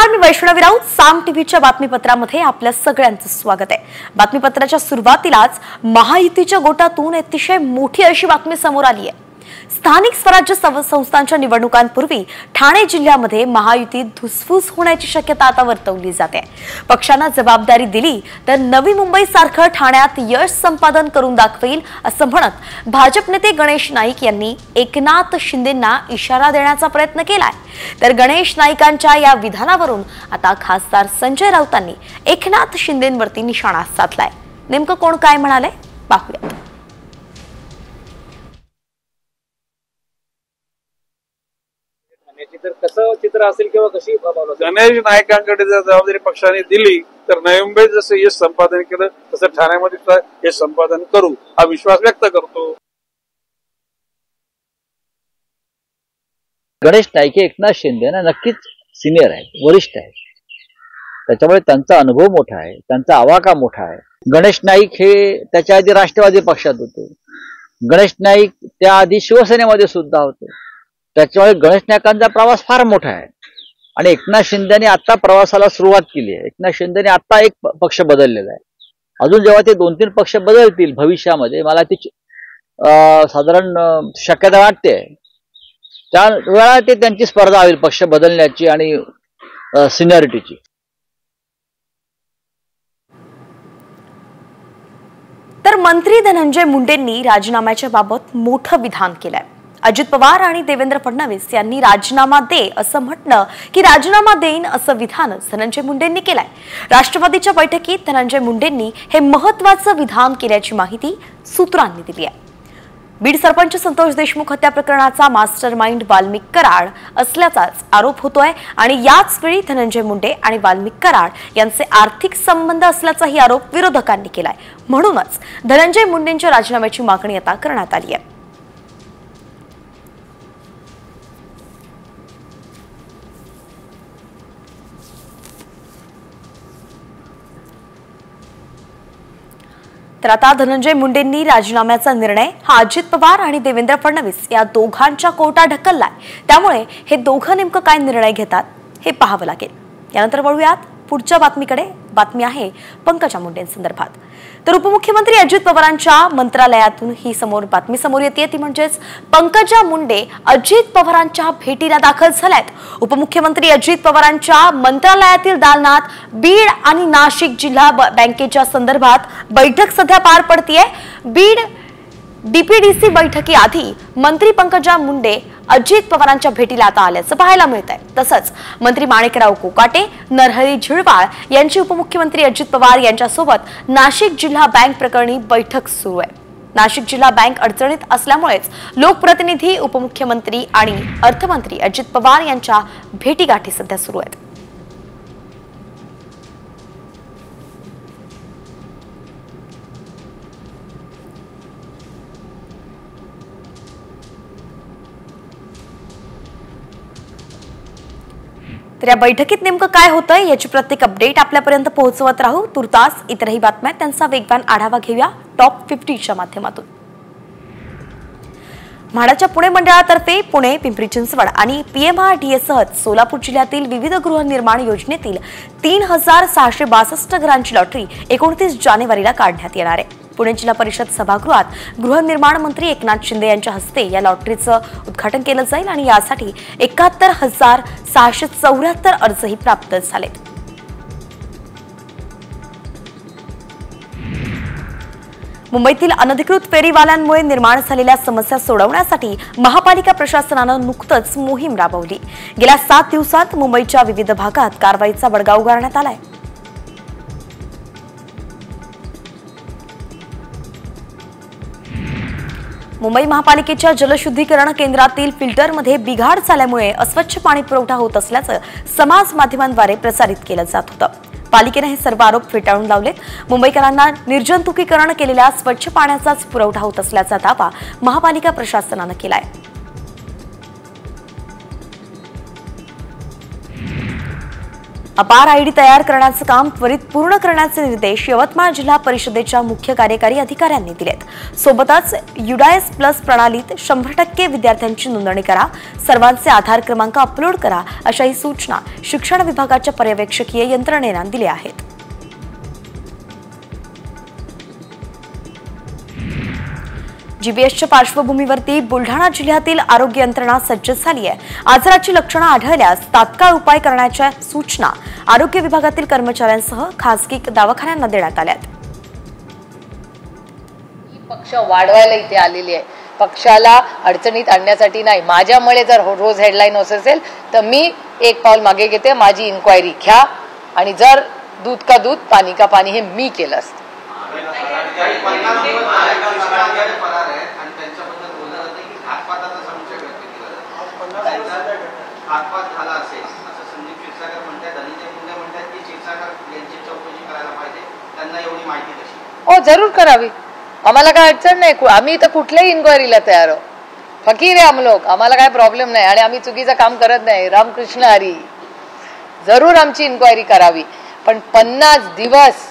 नमस्कार, मी वैष्णवी राऊत. साम टीव्हीच्या बातमीपत्रामध्ये आपल्या सगळ्यांचं स्वागत आहे. बातमीपत्राच्या सुरुवातीलाच महायुतीच्या गोटातून अतिशय मोठी अशी बातमी समोर आली आहे. स्थानिक स्वराज्य संस्थांच्या निवडणुकांपूर्वी ठाणे जिल्ह्यामध्ये महायुतीत धुसफूस होण्याची शक्यता आता वर्तवली जाते. पक्षांना जबाबदारी दिली तर नवी मुंबई सारखं ठाण्यात यश संपादन करून दाखवेल असं म्हणत भाजप नेते गणेश नाईक यांनी एकनाथ शिंदेंना इशारा देण्याचा प्रयत्न केलाय. तर गणेश नाईकांच्या या विधानावरून आता खासदार संजय राऊतांनी एकनाथ शिंदेंवरती निशाणा साधलाय. नेमकं कोण काय म्हणाले पाहूया. कसं चित्र असेल किंवा कशी गणेश नाईकांकडे जर जबाबदारी पक्षाने दिली तर नवी मुंबईत जसं यश संपादन केलं तसं ठाण्यामध्ये यश संपादन करू हा विश्वास व्यक्त करतो. गणेश नाईक एकनाथ शिंदे ना नक्कीच सिनियर आहेत, वरिष्ठ आहेत, त्याच्यामुळे त्यांचा अनुभव मोठा आहे, त्यांचा आवाका मोठा आहे. गणेश नाईक हे त्याच्या आधी राष्ट्रवादी पक्षात होते. गणेश नाईक त्याआधी शिवसेनेमध्ये सुद्धा होते. त्याच्यामुळे गणेश नाईकांचा प्रवास फार मोठा आहे. आणि एकनाथ शिंदेने आता प्रवासाला सुरुवात केली आहे. एकनाथ शिंदेने आता एक पक्ष बदललेला आहे. अजून जेव्हा ते 2-3 पक्ष बदलतील भविष्यामध्ये, मला ती साधारण शक्यता वाटते, त्यावेळा ते त्यांची स्पर्धा होईल पक्ष बदलण्याची आणि सिनियरिटीची. तर मंत्री धनंजय मुंडेंनी राजीनाम्याच्या बाबत मोठं विधान केलंय. अजित पवार आणि देवेंद्र फडणवीस यांनी राजीनामा दे असं म्हटलं की राजीनामा देईन असं विधान धनंजय मुंडेंनी केलंय. राष्ट्रवादीच्या बैठकीत धनंजय मुंडेंनी हे महत्त्वाचं विधान केल्याची माहिती सूत्रांनी दिली आहे. बीड सरपंच संतोष देशमुख हत्या प्रकरणाचा मास्टर माइंड वाल्मिक कराड असल्याचाच आरोप होतोय आणि याच वेळी धनंजय मुंडे आणि वाल्मिक कराड यांचे आर्थिक संबंध असल्याचाही आरोप विरोधकांनी केलाय. म्हणूनच धनंजय मुंडेंच्या राजीनाम्याची मागणी आता करण्यात आली आहे. तर आता धनंजय मुंडेंनी राजीनाम्याचा निर्णय हा अजित पवार आणि देवेंद्र फडणवीस या दोघांच्या कोर्टात ढकललाय. त्यामुळे हे दोघं नेमकं काय निर्णय घेतात हे पाहावं लागेल. यानंतर वळूयात पुढच्या बातमीकडे. बातमी आहे पंकजा मुंडेंसंदर्भात. तर उपमुख्यमंत्री अजित पवारांच्या मंत्रालयातून ही बातमी समोर येते, ती म्हणजेच पंकजा मुंडे अजित पवारांच्या भेटीला दाखल झाल्यात. उपमुख्यमंत्री अजित पवारांच्या मंत्रालयातील दालनात बीड आणि नाशिक जिल्हा बँकेच्या संदर्भात बैठक सध्या पार पडतीये. बीड डीपीडीसी बैठकीआधी मंत्री पंकजा मुंडे अजित पवारांच्या भेटीला आता आल्याचं पाहायला मिळत आहे. तसंच मंत्री माणिकराव कोकाटे, नरहरी झिरवाळ यांची उपमुख्यमंत्री अजित पवार यांच्यासोबत नाशिक जिल्हा बँक प्रकरणी बैठक सुरू आहे. नाशिक जिल्हा बँक अडचणीत असल्यामुळेच लोकप्रतिनिधी, उपमुख्यमंत्री आणि अर्थमंत्री अजित पवार यांच्या भेटीगाठी सध्या सुरू आहेत. तर या बैठकीत नेमकं काय होतंय याची प्रत्येक अपडेट आपल्यापर्यंत पोहोचवत राहू. तुर्तास इतरही बातम्या त्यांचा वेगवान आढावा घेऊया टॉप 50च्या माध्यमातून. म्हाडाच्या पुणे मंडळातर्फे पुणे, पिंपरी चिंचवड आणि PMRDA सह सोलापूर जिल्ह्यातील विविध गृहनिर्माण योजनेतील 3662 घरांची लॉटरी 29 जानेवारीला काढण्यात येणार आहे. पुणे जिल्हा परिषद सभागृहात गृहनिर्माण मंत्री एकनाथ शिंदे यांच्या हस्ते या लॉटरीचं उद्घाटन केलं जाईल आणि यासाठी 71,674 अर्जही प्राप्त झालेत. मुंबईतील अनधिकृत फेरीवाल्यांमुळे निर्माण झालेल्या समस्या सोडवण्यासाठी महापालिका प्रशासनानं नुकतंच मोहीम राबवली. गेल्या 7 दिवसात मुंबईच्या विविध भागात कारवाईचा बडगा उगारण्यात आलाय. मुंबई महापालिकेच्या जलशुद्धीकरण केंद्रातील फिल्टरमध्ये बिघाड झाल्यामुळे अस्वच्छ पाणी पुरवठा होत असल्याचं समाज माध्यमांद्वारे प्रसारित केलं जात होतं. पालिकेने हे सर्व आरोप फेटाळून लावलेत. मुंबईकरांना निर्जंतुकीकरण केलेल्या स्वच्छ पाण्याचाच पुरवठा होत असल्याचा दावा महापालिका प्रशासनानं केलाय. अपार आयडी तयार करण्याचं काम त्वरित पूर्ण करण्याचे निर्देश यवतमाळ जिल्हा परिषदेच्या मुख्य कार्यकारी अधिकाऱ्यांनी दिलेत। सोबतच युडाएस प्लस प्रणालीत 100% विद्यार्थ्यांची नोंदणी करा, सर्वांचे आधार क्रमांक अपलोड करा, अशाही सूचना शिक्षण विभागाच्या पर्यवेक्षकीय यंत्रणेनं दिल्या आहेत। जीबीएसच्या पार्श्वभूमीवरती बुलढाणा जिल्ह्यातील आरोग्य यंत्रणा सज्ज झाली आहे। आजाराची लक्षणं आढळल्यास तात्काळ उपाय करण्याच्या सूचना आरोग्य विभागातील कर्मचाऱ्यांसह खासगी दवाखान्यांना देण्यात आल्यात। पक्ष वाढवायला इथे आलेली आहे, पक्षाला अडचणीत आणण्यासाठी नाही। माझ्यामुळे जर रोज हेडलाईन होत असेल तर मी एक पाऊल मागे घेते, माझी इन्क्वायरी घ्या आणि जर दूध का दूध पाणी का पाणी हे मी केलं असतं। हो जरूर करावी, आम्हाला काय अडचण नाही, आम्ही तर कुठल्याही इन्क्वायरीला तयार आहोत। फकीर आहे हम लोग, आम्हाला काय प्रॉब्लेम नाही आणि आम्ही चुकीचं काम करत नाही। रामकृष्ण हरी, जरूर आमची इन्क्वायरी करावी, पण 50 दिवस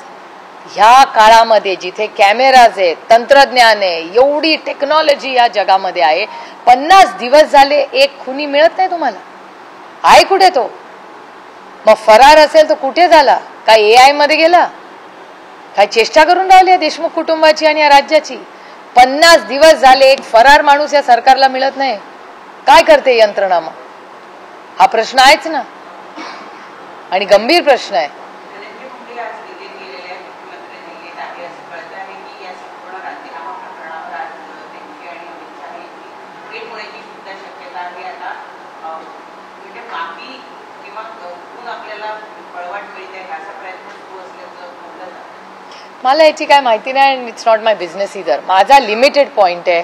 ह्या काळामध्ये जिथे कॅमेराज आहेत, तंत्रज्ञान आहे, एवढी टेक्नॉलॉजी या जगामध्ये आहे, 50 दिवस झाले एक खुनी मिळत नाही तुम्हाला? आहे कुठे तो? मग फरार असेल तर कुठे झाला? काय AI मध्ये गेला? काय चेष्टा करून राहिली देशमुख कुटुंबाची आणि या राज्याची? 50 दिवस झाले एक फरार माणूस या सरकारला मिळत नाही, काय करते यंत्रणा? मग हा प्रश्न आहेच ना, आणि गंभीर प्रश्न आहे। मला याची काय माहिती नाही आणि इट्स नॉट माय बिझनेस इधर। माझा लिमिटेड पॉइंट आहे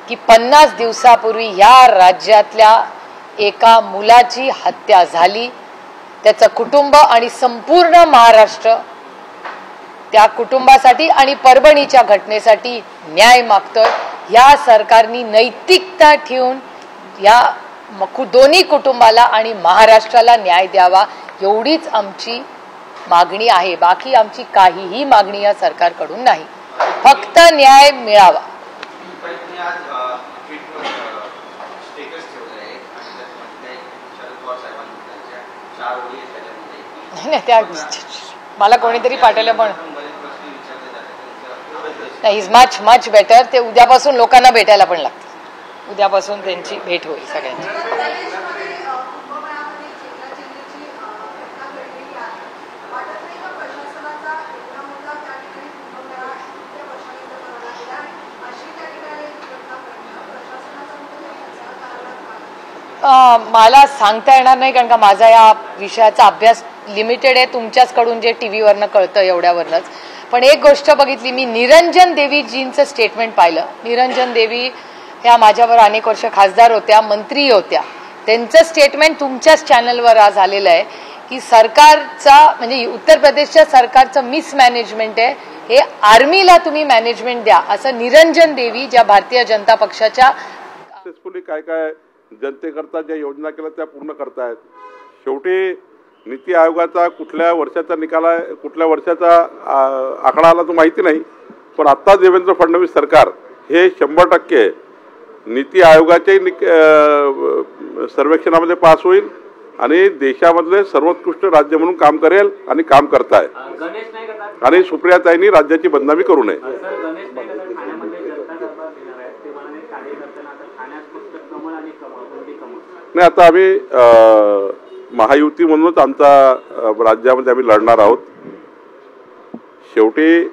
की 50 दिवसापूर्वी या राज्यातल्या एका मुलाची हत्या झाली, त्याचं कुटुंब आणि संपूर्ण महाराष्ट्र त्या कुटुंबासाठी आणि परभणीच्या घटनेसाठी न्याय मागतोय। या सरकारने नैतिकता ठेवून या दोन्ही कुटुंबाला आणि महाराष्ट्राला न्याय द्यावा, एवढीच आमची मागणी आहे। बाकी आमची काहीही मागणी या सरकारकडून नाही, फक्त न्याय मिळावा। त्या मला कोणीतरी पाठवलं पण नाही, इज मच मच बेटर। ते उद्यापासून लोकांना भेटायला पण लागतं, उद्यापासून त्यांची भेट होईल सगळ्यांची। मला सांगता येणार नाही, कारण का माझा या विषयाचा अभ्यास लिमिटेड आहे। तुमच्याचकडून जे टीव्हीवरनं कळतं एवढ्यावरनच, पण एक गोष्ट बघितली मी, निरंजन देवीजींचं स्टेटमेंट पाहिलं। निरंजन देवी ह्या माझ्यावर अनेक वर्ष खासदार होत्या, मंत्री होत्या, त्यांचं स्टेटमेंट तुमच्याच चॅनलवर आज आलेलं आहे की सरकारचा म्हणजे उत्तर प्रदेशच्या सरकारचं मिसमॅनेजमेंट आहे, हे आर्मीला तुम्ही मॅनेजमेंट द्या, असं निरंजन देवी ज्या भारतीय जनता पक्षाच्या सक्सेसफुली काय काय जनतेकरता ज्या योजना केल्या त्या पूर्ण करतायत। शेवटी नीती आयोगाचा कुठल्या वर्षाचा निकाल आहे, कुठल्या वर्षाचा आकडा आला तो माहिती नाही, पण आता देवेंद्र फडणवीस सरकार हे 100% नीती आयोगाच्या सर्वेक्षणामध्ये पास होईल आणि देशामधले सर्वोत्कृष्ट राज्य म्हणून काम करेल आणि काम करताय। आणि सुप्रियाताईंनी राज्याची बदनामी करू नये। नाही, आता आम्ही महायुती म्हणूनच आमचा राज्यामध्ये आम्ही लढणार आहोत। शेवटी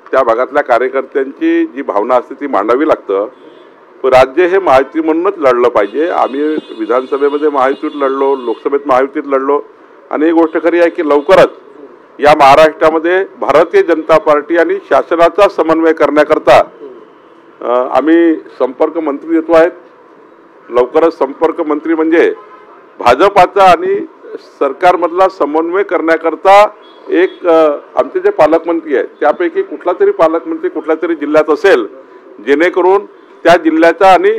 त्या भागातल्या कार्यकर्त्यांची जी भावना असते ती मांडावी लागतं, पण राज्य हे महायुती म्हणूनच लढलं पाहिजे। आम्ही विधानसभेमध्ये महायुतीत लढलो, लोकसभेत महायुतीत लढलो, आणि ही गोष्ट खरी आहे की लवकरच या महाराष्ट्रामध्ये भारतीय जनता पार्टी आणि शासनाचा समन्वय करण्याकरता आम्ही संपर्क मंत्री देतो आहेत। लवकरच संपर्क मंत्री म्हणजे भाजपाचा आणि सरकारमधला समन्वय करण्याकरता एक आमचे जे पालकमंत्री आहेत त्यापैकी कुठला तरी पालकमंत्री कुठल्या तरी जिल्ह्यात असेल, जेणेकरून त्या जिल्ह्याचा आणि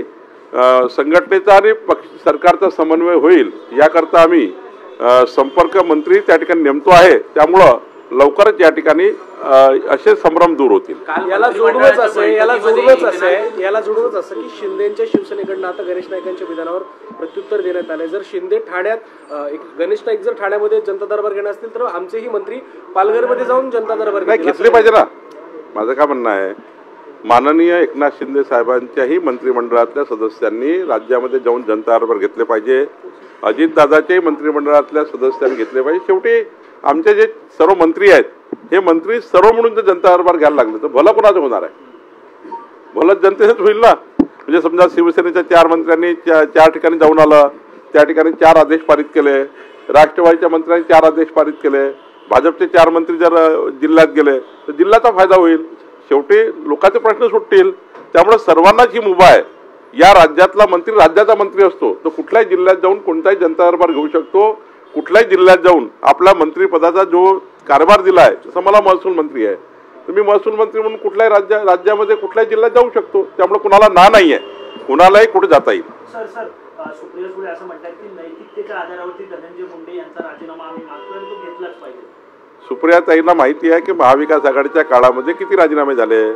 संघटनेचा आणि सरकारचा समन्वय होईल, याकरता आम्ही संपर्क मंत्री त्या ठिकाणी नेमतो आहे, त्यामुळं लवकरच या ठिकाणी असे संभ्रम दूर होतील. याला जोडूनच असं की शिंदेच्या शिवसेनेकडनं आता गणेश नाईकांच्या विधानावर प्रत्युत्तर देण्यात आले. जर शिंदे ठाण्यात गणेश नाईक जर ठाण्यामध्ये जनता दरबार घेणार असतील तर आमचेही मंत्री पालघरमध्ये जाऊन जनता दरबार घेतले पाहिजे ना. माझं काय म्हणणं आहे, माननीय एकनाथ शिंदे साहेबांच्याही मंत्रिमंडळातल्या सदस्यांनी राज्यामध्ये जाऊन जनता दरबार घेतले पाहिजे. अजितदादाच्याही मंत्रिमंडळातल्या सदस्यांनी घेतले पाहिजे. शेवटी आमचे जे सर्व मंत्री आहेत हे मंत्री सर्व म्हणून जर जनता दरबार घ्यायला लागले तर भलं कोणाचं होणार आहे? भलं जनतेचंच होईल ना. म्हणजे समजा शिवसेनेच्या 4 मंत्र्यांनी 4 ठिकाणी जाऊन आलं, त्या ठिकाणी 4 आदेश पारित केले, राष्ट्रवादीच्या मंत्र्यांनी 4 आदेश पारित केले, भाजपचे 4 मंत्री जर जिल्ह्यात गेले तर जिल्ह्याचा फायदा होईल. शेवटी लोकांचे प्रश्न सुटतील. त्यामुळे सर्वांनाच ही मुभा आहे. या राज्यातला मंत्री राज्याचा मंत्री असतो, तो कुठल्याही जिल्ह्यात जाऊन कोणताही जनता दरबार घेऊ शकतो. कुठल्याही जिल्ह्यात जाऊन आपल्या मंत्रिपदाचा जो कारभार दिला आहे, जसं मला महसूल मंत्री आहे तर मी महसूल मंत्री म्हणून कुठल्याही राज्यामध्ये कुठल्याही जिल्ह्यात जाऊ शकतो. त्यामुळे कुणाला नाही आहे, कुणालाही कुठे जाता येईल. सुप्रिया सुळे असं म्हणतात की नैतिकतेच्या आधारावरती धनंजय मुंडे यांचा राजीनामा आम्ही मागतोय, तो घेतलाच पाहिजे. सुप्रियाताईंना माहिती आहे की महाविकास आघाडीच्या काळामध्ये किती राजीनामे झाले,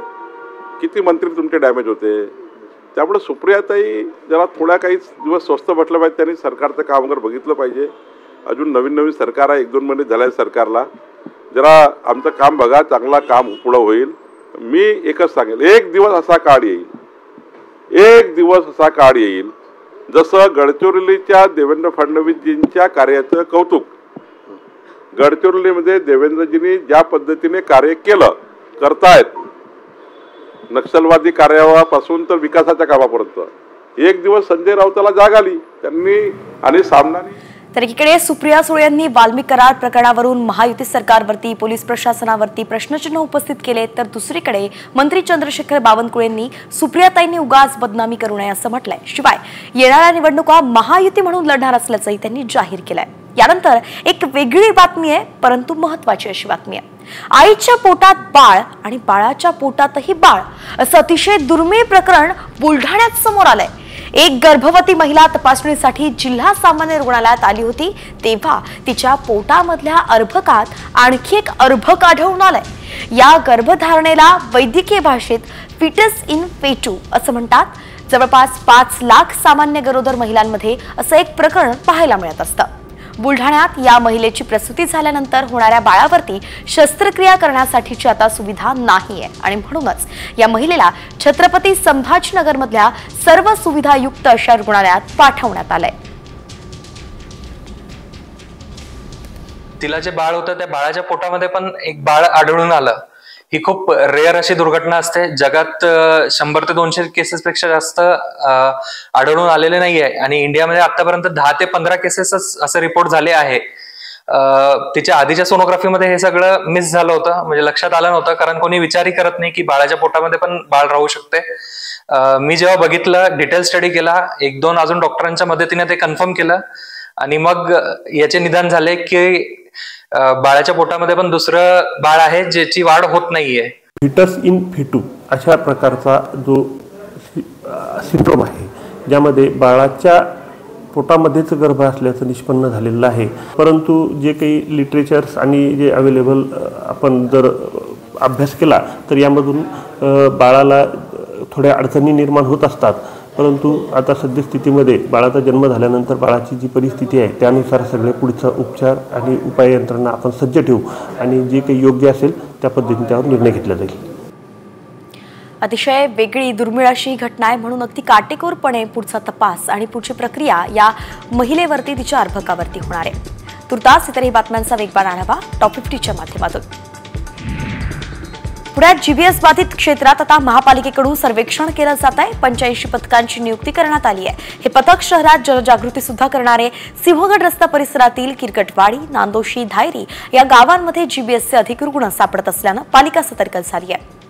किती मंत्री तुमचे डॅमेज होते. त्यामुळे सुप्रियाताई जरा थोड्या काही दिवस स्वस्त बसलं पाहिजे. त्यांनी सरकारचं काम वगैरे बघितलं पाहिजे. अजून नवीन सरकार आहे, 1-2 महिने झाले सरकारला. जरा आमचं काम बघा, चांगला काम पुढं होईल. मी एकच सांगेल, एक दिवस असा काळ येईल जसं गडचिरोलीच्या देवेंद्र फडणवीसजींच्या कार्याचं कौतुक, गडचिरोलीमध्ये देवेंद्रजींनी ज्या पद्धतीने कार्य करतायत, नक्षलवादी कार्यापासून तर विकासाच्या कामापर्यंत, एक दिवस संजय राऊताला जाग आली त्यांनी आणि सामनाने. तर एकीकडे सुप्रिया सुळे यांनी वाल्मिक करार प्रकरणावरून महायुती सरकारवरती, पोलीस प्रशासनावरती प्रश्नचिन्ह उपस्थित केले, तर दुसरीकडे मंत्री चंद्रशेखर बावनकुळेंनी सुप्रियाताईंनी उगाच बदनामी करू नये असं म्हटलंय. शिवाय येणाऱ्या निवडणुका महायुती म्हणून लढणार असल्याचंही त्यांनी जाहीर केलंय. यानंतर एक वेगळी बातमी आहे, परंतु महत्वाची अशी बातमी आहे. आईच्या पोटात बाळ आणि बाळाच्या पोटातही बाळ असं अतिशय दुर्मिळ प्रकरण बुलढाण्यात समोर आलंय. एक गर्भवती महिला तपासणीसाठी जिल्हा सामान्य रुग्णालयात आली होती, तेव्हा तिच्या पोटामधल्या अर्भकात आणखी एक अर्भक आढळून आलंय. या गर्भधारणेला वैद्यकीय भाषेत फिटस इन पेटू असं म्हणतात. जवळपास 5 लाख सामान्य गरोदर महिलांमध्ये असं एक प्रकरण पाहायला मिळत असतं. बुलढाण्यात या महिलेची प्रसूती झाल्यानंतर होणाऱ्या बाळावरती शस्त्रक्रिया करण्यासाठीची आता सुविधा नाहीये आणि म्हणूनच या महिलेला छत्रपती संभाजीनगरमधल्या सर्व सुविधायुक्त अशा रुग्णालयात पाठवण्यात आलंय. तिला जे बाळ होतं त्या बाळाच्या पोटामध्ये पण एक बाळ आढळून आलं. ही खूप रेअर अशी दुर्घटना असते. जगात 100 ते 200 केसेस पेक्षा जास्त आढळून आलेले नाहीये आणि इंडियामध्ये आतापर्यंत 10 ते 15 केसेस असं रिपोर्ट झाले आहे. तिच्या आधीच्या सोनोग्राफीमध्ये हे सगळं मिस झालं होतं, म्हणजे लक्षात आलं नव्हतं, कारण कोणी विचारही करत नाही की बाळाच्या पोटामध्ये पण बाळ राहू शकते. मी जेव्हा बघितलं, डिटेल स्टडी केला, 1-2 अजून डॉक्टरांच्या मदतीने ते कन्फर्म केलं आणि मग याचे निदान झाले की बाळाच्या पोटामध्ये पण दुसरं बाळ आहे ज्याची वाढ होत नाहीये. फिटस इन फेटू अशा प्रकारचा जो सिंड्रोम आहे, ज्यामध्ये बाळाच्या पोटामध्येच गर्भ असल्याचं निष्पन्न झालेलं आहे. परंतु जे काही लिटरेचर्स आणि जे अवेलेबल आपण जर अभ्यास केला तर यामधून बाळाला थोड्या अडचणी निर्माण होत असतात. परंतु आता सद्यस्थितीमध्ये बाळाचा जन्म झाल्यानंतर बाळाची जी परिस्थिती आहे त्यानुसार सगळे पुढचा उपचार आणि उपाय यंत्रणा आपण सज्ज ठेवू आणि जे काही योग्य असेल त्या पद्धतीने त्यावर निर्णय घेतला जाईल. अतिशय वेगळी दुर्मिळ अशी घटना आहे, म्हणून अगदी काटेकोरपणे पुढचा तपास आणि पुढची प्रक्रिया या महिलेवरती, तिच्या अर्भकावरती होणार आहे. तुर्तास इतरही बातम्यांचा वेगवान आढावा टॉप 50च्या माध्यमातून. पुण्यात जीबीएस बाधित क्षेत्रात आता महापालिकेकडून सर्वेक्षण केलं जात आहे. 85 पथकांची नियुक्ती करण्यात आली आहे. हे पथक शहरात जनजागृती सुद्धा करणारे सिंहगड रस्ता परिसरातील किरकटवाडी, नांदोशी, धायरी या गावांमध्ये जीबीएसचे अधिक रुग्ण सापडत असल्यानं पालिका सतर्क झाली आहे.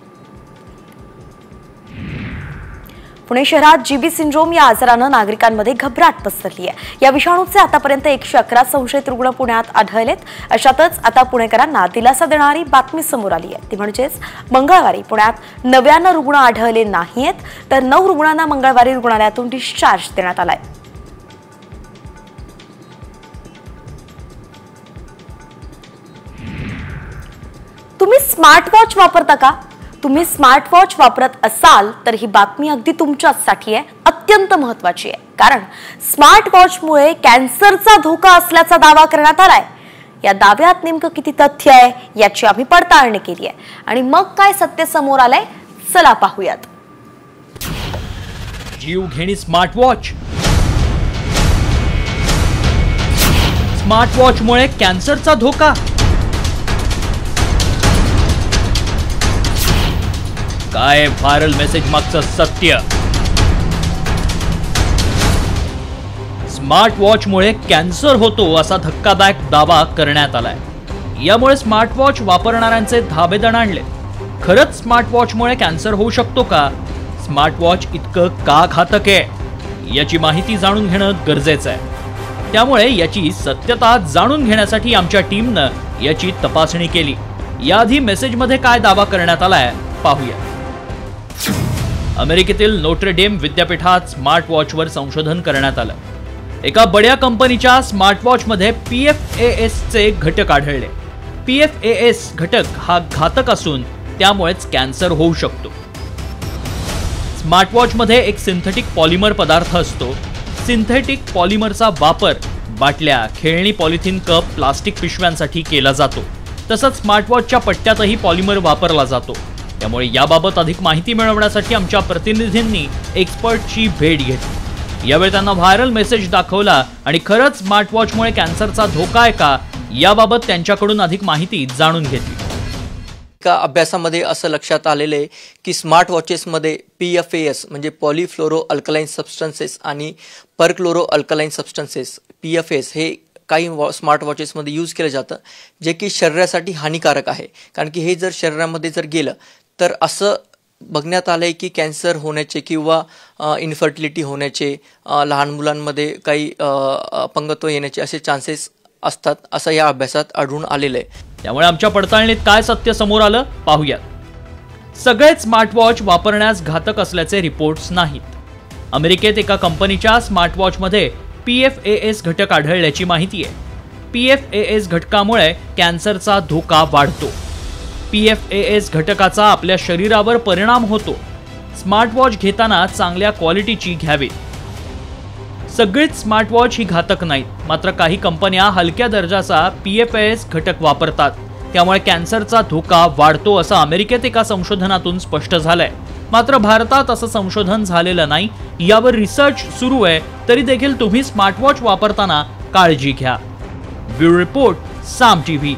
पुणे शहरात जीबी सिंड्रोम या आजारानं नागरिकांमध्ये घबराट पसरली आहे. या विषाणूचे आतापर्यंत 111 संशयित रुग्ण पुण्यात आढळलेत. अशातच आता पुणेकरांना दिलासा देणारी बातमी समोर आली आहे. ती म्हणजेच मंगळवारी पुण्यात नव्यानं रुग्ण आढळले नाहीत, तर 9 रुग्णांना मंगळवारी रुग्णालयातून डिस्चार्ज देण्यात आलाय. तुम्ही स्मार्ट वॉच वापरता का? तुम्ही स्मार्ट वॉच वापरत असाल तर ही बातमी अगदी तुमच्यासाठी आहे, अत्यंत महत्त्वाची आहे. कारण स्मार्ट वॉचमुळे कॅन्सरचा धोका असल्याचा दावा करण्यात आलाय. या दाव्यात नेमकं किती तथ्य आहे याची आम्ही पडताळणी केली आहे आणि मग काय सत्य समोर आलंय चला पाहूयात. जीवघेणी स्मार्ट वॉच. स्मार्ट वॉचमुळे कॅन्सरचा धोका. काय व्हायरल मेसेज मागचं सत्य. स्मार्ट वॉचमुळे कॅन्सर होतो असा धक्कादायक दावा करण्यात आलाय. यामुळे स्मार्ट वॉच वापरणाऱ्यांचे धाबे दणाणले. खरंच स्मार्ट वॉचमुळे कॅन्सर होऊ शकतो का? स्मार्ट वॉच इतकं का घातक आहे याची माहिती जाणून घेणं गरजेचं आहे. त्यामुळे याची सत्यता जाणून घेण्यासाठी आमच्या टीमनं याची तपासणी केली. याआधी मेसेजमध्ये काय दावा करण्यात आलाय पाहूया. अमेरिकेतील नोट्रे डेम विद्यापीठात स्मार्ट वॉचवर संशोधन करण्यात आलं. एका बड्या कंपनीच्या स्मार्ट वॉचमध्ये PFAS चे घटक आढळले. PFAS घटक हा घातक असून त्यामुळेच कॅन्सर होऊ शकतो. स्मार्ट वॉचमध्ये एक सिंथेटिक पॉलिमर पदार्थ असतो. सिंथेटिक पॉलिमरचा वापर बाटल्या, खेळणी पॉलिथिन कप, प्लास्टिक पिशव्यांसाठी केला जातो. तसंच स्मार्ट वॉचच्या पट्ट्यातही पॉलिमर वापरला जातो. त्यामुळे याबाबत अधिक माहिती मिळवण्यासाठी आमच्या प्रतिनिधींनी एक्सपर्टची भेट घेतली. यावेळी त्यांना व्हायरल मेसेज दाखवला आणि खरंच स्मार्ट वॉचमुळे कॅन्सरचा धोका आहे का याबाबत त्यांच्याकडून अधिक माहिती जाणून घेतली. एका अभ्यासामध्ये असं लक्षात आलेलं आहे की स्मार्ट वॉचेसमध्ये PFAS म्हणजे पॉलीफ्लोरो अल्कलाइन सबस्टन्सेस आणि परक्लोरो अल्कलाइन सबस्टन्सेस PFAS हे काही स्मार्ट वॉचेसमध्ये यूज केलं जातं, जे की शरीरासाठी हानिकारक आहे. कारण की हे जर शरीरामध्ये जर गेलं तर असं बघण्यात आलं आहे की कॅन्सर होण्याचे किंवा इन्फर्टिलिटी होण्याचे, लहान मुलांमध्ये काही अपंगत्व येण्याचे असे चान्सेस असतात, असं या अभ्यासात आढळून आलेलं आहे. त्यामुळे आमच्या पडताळणीत काय सत्य समोर आलं पाहूयात. सगळेच स्मार्ट वॉच वापरण्यास घातक असल्याचे रिपोर्ट्स नाहीत. अमेरिकेत एका कंपनीच्या स्मार्ट वॉचमध्ये PFAS घटक आढळल्याची माहिती आहे. PFAS घटकामुळे कॅन्सरचा धोका वाढतो. PFAS घटकाचा आपल्या शरीरावर परिणाम होतो. स्मार्ट वॉच घेताना चांगल्या क्वालिटीची घ्यावी. सगळीच स्मार्ट वॉच ही घातक नाहीत, मात्र काही कंपन्या हलक्या दर्जाचा PFAS घटक वापरतात. त्यामुळे कॅन्सरचा धोका वाढतो असं अमेरिकेत एका संशोधनातून स्पष्ट झालंय. मात्र भारतात असं संशोधन झालेलं नाही. यावर रिसर्च सुरू आहे, तरी देखील तुम्ही स्मार्ट वॉच वापरताना काळजी घ्या. ब्युरो रिपोर्ट, साम TV.